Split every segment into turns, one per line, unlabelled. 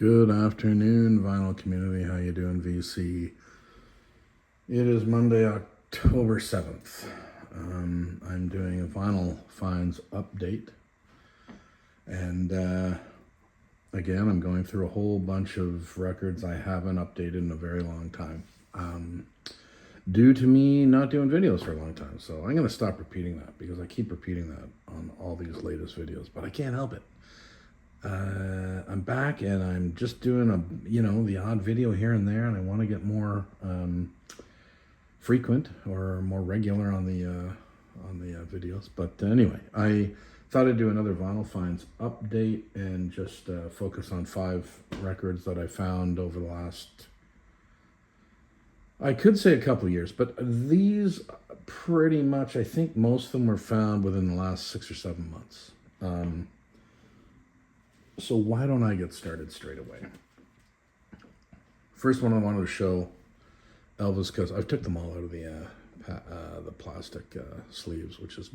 Good afternoon, vinyl community. How you doing, VC? It is Monday, October 7th. I'm doing a vinyl finds update. And again, I'm going through a whole bunch of records I haven't updated in a very long time. Due to me not doing videos for a long time. So I'm going to stop repeating that because I keep repeating that on all these latest videos, but I can't help it. I'm back and I'm just doing the odd video here and there, and I want to get more frequent or more regular on the videos. But anyway, I thought I'd do another Vinyl Finds update and just focus on 5 records that I found over the last, I could say a couple of years, but these pretty much, I think most of them were found within the last 6 or 7 months. So why don't I get started straight away? First one I wanted to show, Elvis, because I took them all out of the plastic sleeves, which is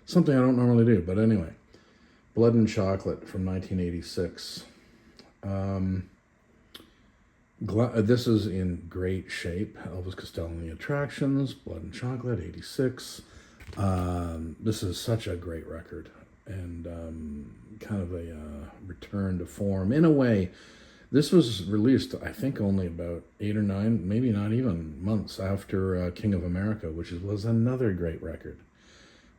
something I don't normally do. But anyway, Blood and Chocolate from 1986. This is in great shape. Elvis Costello and the Attractions, Blood and Chocolate, 86. This is such a great record. And kind of a return to form in a way. This was released, I think, only about 8 or 9, maybe not even months after King of America, which was another great record.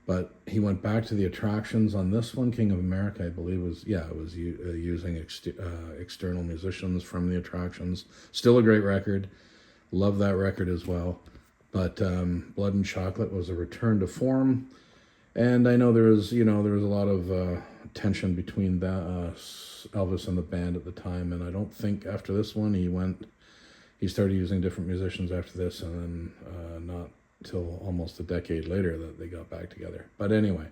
But he went back to the Attractions on this one. King of America, I believe, was using external musicians from the Attractions. Still a great record. Love that record as well. But Blood and Chocolate was a return to form. And I know there was a lot of tension between Elvis and the band at the time, and I don't think after this one he started using different musicians after this, and then not till almost a decade later that they got back together. But anyway,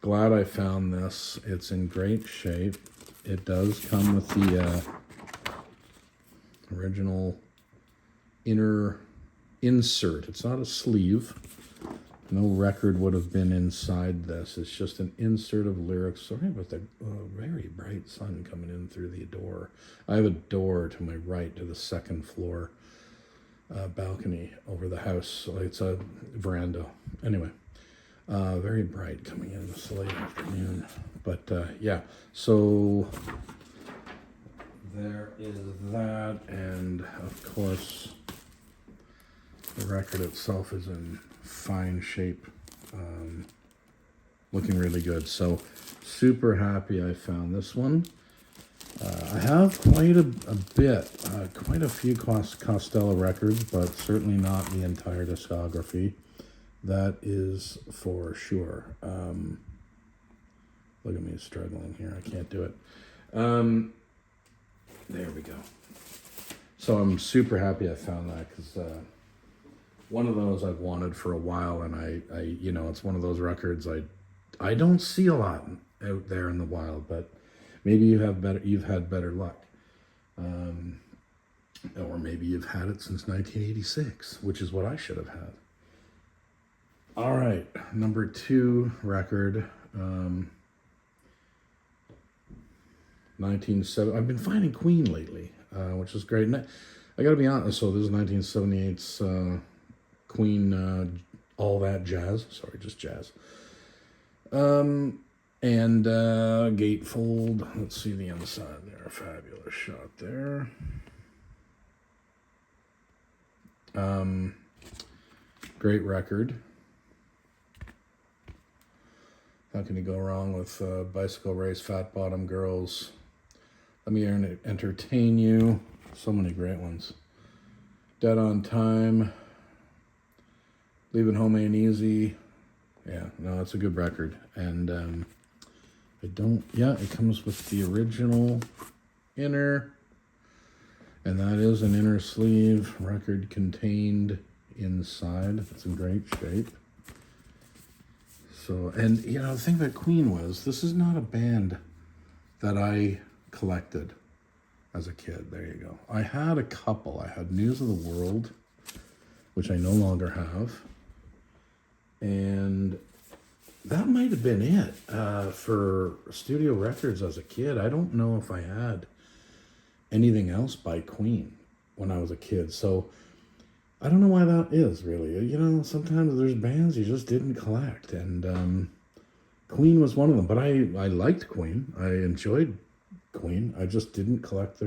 glad I found this. It's in great shape. It does come with the original inner insert. It's not a sleeve. No record would have been inside this. It's just an insert of lyrics. Sorry about the very bright sun coming in through the door. I have a door to my right to the second floor balcony over the house. So it's a veranda. Anyway, very bright coming in this late afternoon. But yeah, so there is that. And of course, the record itself is in fine shape, looking really good. So super happy I found this one. I have quite a few Costello records, but certainly not the entire discography. That is for sure. Look at me struggling here. I can't do it. There we go. So I'm super happy I found that, because one of those I've wanted for a while, and I it's one of those records I don't see a lot out there in the wild, but maybe you've had better luck, or maybe you've had it since 1986, which is what I should have had. All right, number 2 record, 1970. I've been finding Queen lately, which is great. And I got to be honest. So this is 1978's. Queen, All That Jazz. Sorry, just jazz. And gatefold. Let's see the inside there. Fabulous shot there. Great record. How can you go wrong with Bicycle Race, Fat Bottom Girls? Let Me Entertain You. So many great ones. Dead on Time. Leaving Home Ain't Easy. Yeah, no, it's a good record. And it comes with the original inner. And that is an inner sleeve record contained inside. It's in great shape. So, and the thing about Queen was, this is not a band that I collected as a kid. There you go. I had a couple. I had News of the World, which I no longer have. And that might have been it for studio records as a kid. I don't know if I had anything else by Queen when I was a kid. So I don't know why that is, really. You know, sometimes there's bands you just didn't collect, and Queen was one of them. But I liked Queen. I enjoyed Queen. I just didn't collect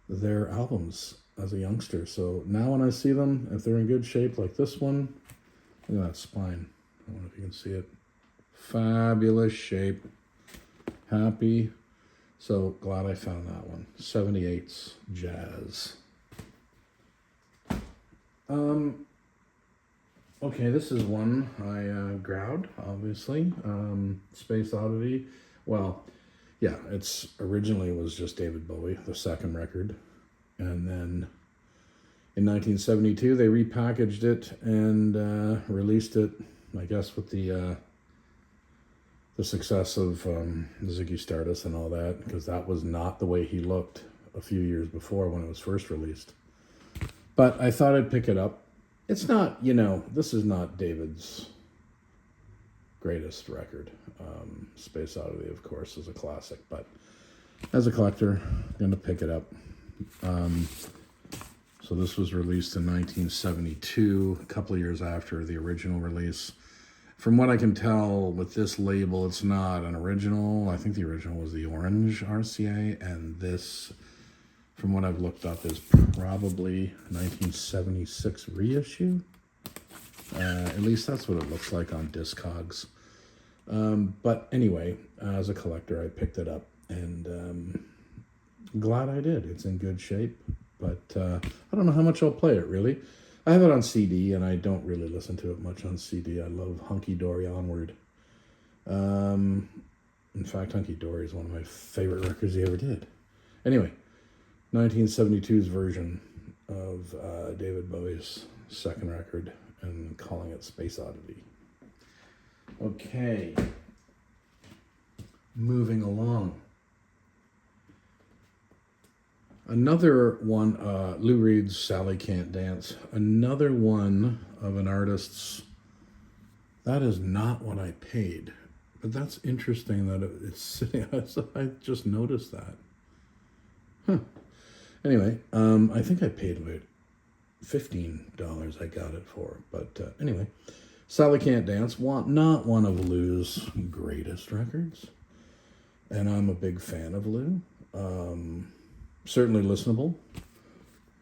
their albums as a youngster. So now when I see them, if they're in good shape like this one, look at that spine. I don't know if you can see it. Fabulous shape. Happy. So glad I found that one. 78's Jazz. Okay, this is one I grabbed, obviously. Space Oddity. Well, yeah, it's originally was just David Bowie, the second record. And then in 1972, they repackaged it and released it, I guess, with the success of Ziggy Stardust and all that, because that was not the way he looked a few years before when it was first released. But I thought I'd pick it up. It's not, you know, this is not David's greatest record. Space Oddity, of course, is a classic, but as a collector, I'm going to pick it up. So this was released in 1972, a couple of years after the original release. From what I can tell with this label, it's not an original. I think the original was the Orange RCA, and this, from what I've looked up, is probably 1976 reissue. At least that's what it looks like on Discogs. But anyway, as a collector, I picked it up, and glad I did. It's in good shape, but I don't know how much I'll play it, really. I have it on CD, and I don't really listen to it much on CD. I love Hunky Dory Onward. In fact, Hunky Dory is one of my favorite records he ever did. Anyway, 1972's version of David Bowie's second record, and calling it Space Oddity. Okay, moving along. Another one, Lou Reed's Sally Can't Dance. Another one of an artist's, that is not what I paid. But that's interesting that it's sitting, I just noticed that. Huh. Anyway, I think I paid about $15 I got it for. But anyway, Sally Can't Dance, not one of Lou's greatest records. And I'm a big fan of Lou. Certainly listenable,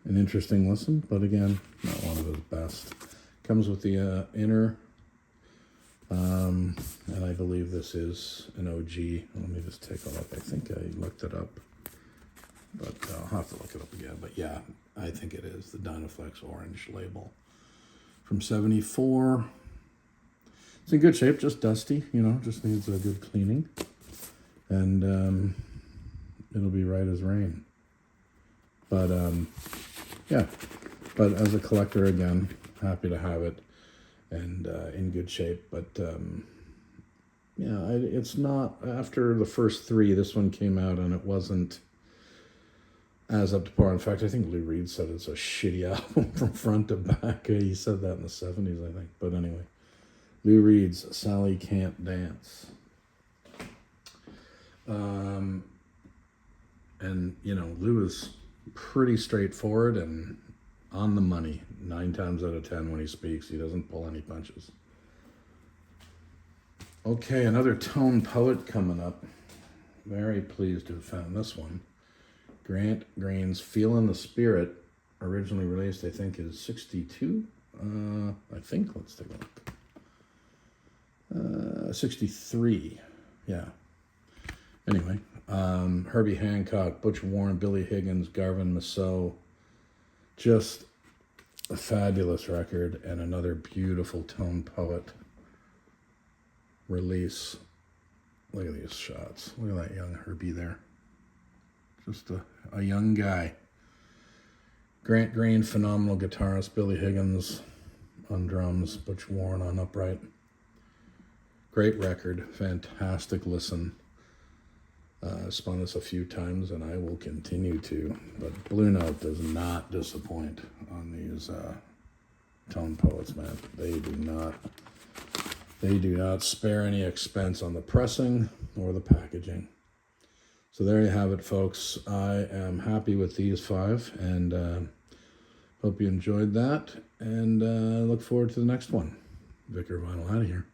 an interesting listen, but again, not one of his best. Comes with the inner, and I believe this is an OG. Let me just take a look. I think I looked it up, but I'll have to look it up again. But yeah, I think it is the Dynaflex Orange label from 74. It's in good shape, just dusty, you know, just needs a good cleaning, and it'll be right as rain. But, yeah, but as a collector, again, happy to have it and in good shape. But, yeah, it's not, after the first three, this one came out and it wasn't as up to par. In fact, I think Lou Reed said it's a shitty album from front to back. He said that in the 70s, I think. But anyway, Lou Reed's Sally Can't Dance. And, you know, Lou is pretty straightforward and on the money 9 times out of 10 when he speaks. He doesn't pull any punches. Okay, another Tone Poet coming up. Very pleased to have found this one. Grant Green's Feelin' the Spirit, originally released, I think, is 62. I think, let's take a look. 63, yeah. Anyway, Herbie Hancock, Butch Warren, Billy Higgins, Garvin Masseau. Just a fabulous record and another beautiful Tone Poet release. Look at these shots. Look at that young Herbie there. Just a young guy. Grant Green, phenomenal guitarist. Billy Higgins on drums. Butch Warren on upright. Great record. Fantastic listen. Spun this a few times, and I will continue to. But Blue Note does not disappoint on these Tone Poets, man. They do not spare any expense on the pressing or the packaging. So there you have it, folks. I am happy with these 5, and hope you enjoyed that, and look forward to the next one. Vicar Vinyl out of here.